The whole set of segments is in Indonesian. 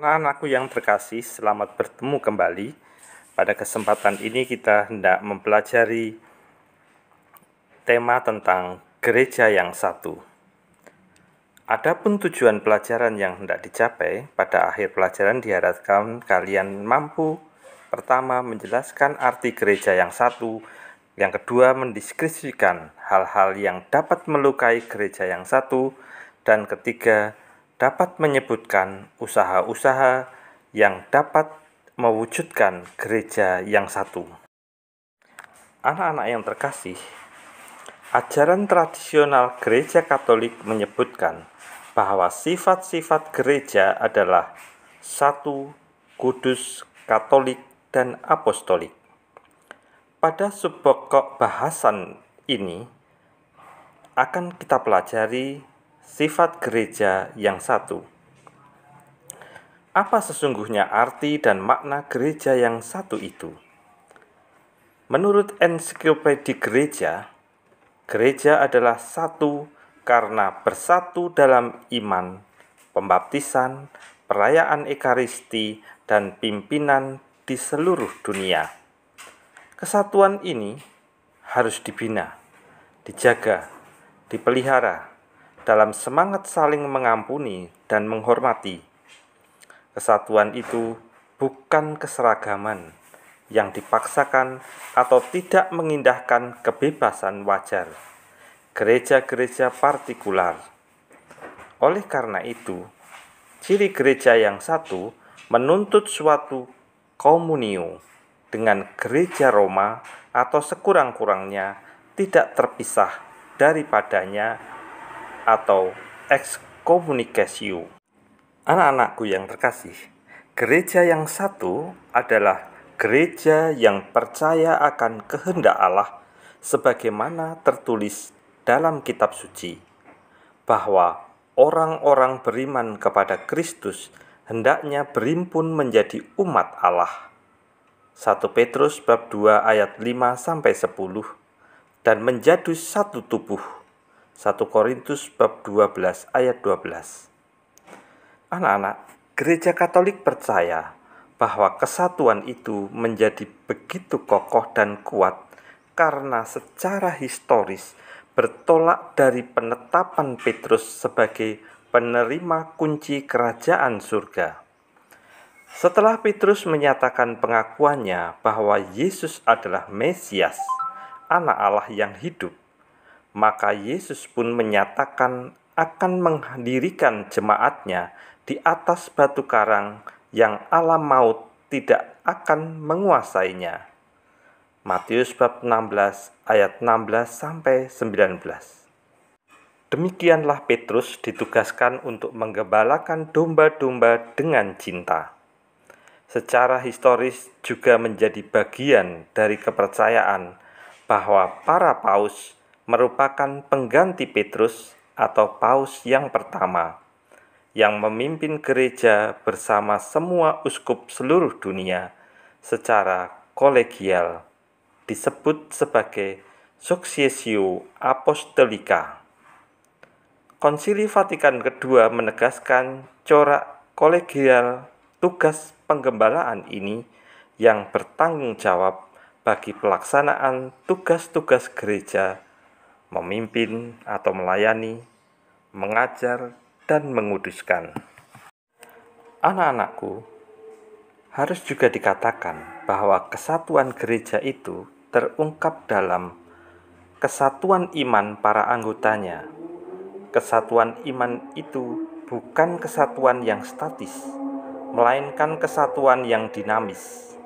Anak-anakku yang terkasih, selamat bertemu kembali. Pada kesempatan ini kita hendak mempelajari tema tentang gereja yang satu. Adapun tujuan pelajaran yang hendak dicapai, pada akhir pelajaran diharapkan kalian mampu pertama menjelaskan arti gereja yang satu, yang kedua mendeskripsikan hal-hal yang dapat melukai gereja yang satu, dan ketiga dapat menyebutkan usaha-usaha yang dapat mewujudkan gereja yang satu. Anak-anak yang terkasih, ajaran tradisional Gereja Katolik menyebutkan bahwa sifat-sifat gereja adalah satu, kudus, katolik, dan apostolik. Pada subpokok bahasan ini akan kita pelajari sifat gereja yang satu. Apa sesungguhnya arti dan makna gereja yang satu itu? Menurut ensiklopedia gereja, gereja adalah satu karena bersatu dalam iman, pembaptisan, perayaan Ekaristi, dan pimpinan di seluruh dunia. Kesatuan ini harus dibina, dijaga, dipelihara, dalam semangat saling mengampuni dan menghormati. Kesatuan itu bukan keseragaman yang dipaksakan atau tidak mengindahkan kebebasan wajar gereja-gereja partikular. Oleh karena itu, ciri gereja yang satu menuntut suatu komunio dengan gereja Roma atau sekurang-kurangnya tidak terpisah daripadanya atau ekskomunikasio. Anak-anakku yang terkasih, gereja yang satu adalah gereja yang percaya akan kehendak Allah sebagaimana tertulis dalam kitab suci, bahwa orang-orang beriman kepada Kristus hendaknya berimpun menjadi umat Allah. 1 Petrus bab 2 ayat 5-10 dan menjadi satu tubuh. 1 Korintus bab 12 ayat 12. Anak-anak, Gereja Katolik percaya bahwa kesatuan itu menjadi begitu kokoh dan kuat karena secara historis bertolak dari penetapan Petrus sebagai penerima kunci kerajaan surga. Setelah Petrus menyatakan pengakuannya bahwa Yesus adalah Mesias, Anak Allah yang hidup, maka Yesus pun menyatakan akan mendirikan jemaatnya di atas batu karang yang alam maut tidak akan menguasainya. Matius bab 16 ayat 16-19. Demikianlah Petrus ditugaskan untuk menggembalakan domba-domba dengan cinta. Secara historis juga menjadi bagian dari kepercayaan bahwa para paus merupakan pengganti Petrus atau paus yang pertama, yang memimpin gereja bersama semua uskup seluruh dunia secara kolegial, disebut sebagai Successio Apostolica. Konsili Vatikan II menegaskan corak kolegial tugas penggembalaan ini yang bertanggung jawab bagi pelaksanaan tugas-tugas gereja, memimpin atau melayani, mengajar, dan menguduskan. Anak-anakku, harus juga dikatakan bahwa kesatuan gereja itu terungkap dalam kesatuan iman para anggotanya. Kesatuan iman itu bukan kesatuan yang statis, melainkan kesatuan yang dinamis.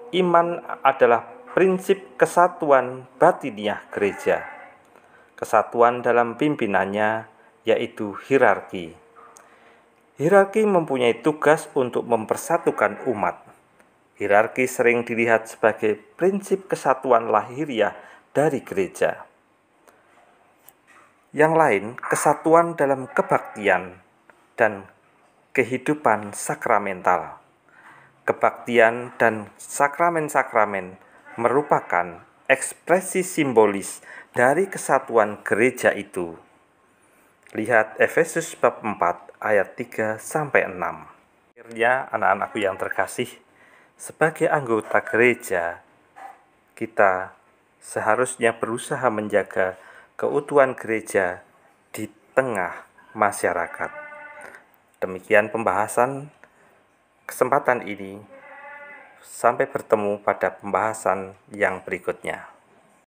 Iman adalah prinsip kesatuan batiniah gereja. Kesatuan dalam pimpinannya, yaitu hierarki. Hierarki mempunyai tugas untuk mempersatukan umat. Hierarki sering dilihat sebagai prinsip kesatuan lahiriah dari gereja. Yang lain, kesatuan dalam kebaktian dan kehidupan sakramental. Kebaktian dan sakramen-sakramen merupakan ekspresi simbolis dari kesatuan gereja itu. Lihat Efesus bab 4 ayat 3-6. Akhirnya, anak-anakku yang terkasih, sebagai anggota gereja, kita seharusnya berusaha menjaga keutuhan gereja di tengah masyarakat. Demikian pembahasan kesempatan ini. Sampai bertemu pada pembahasan yang berikutnya.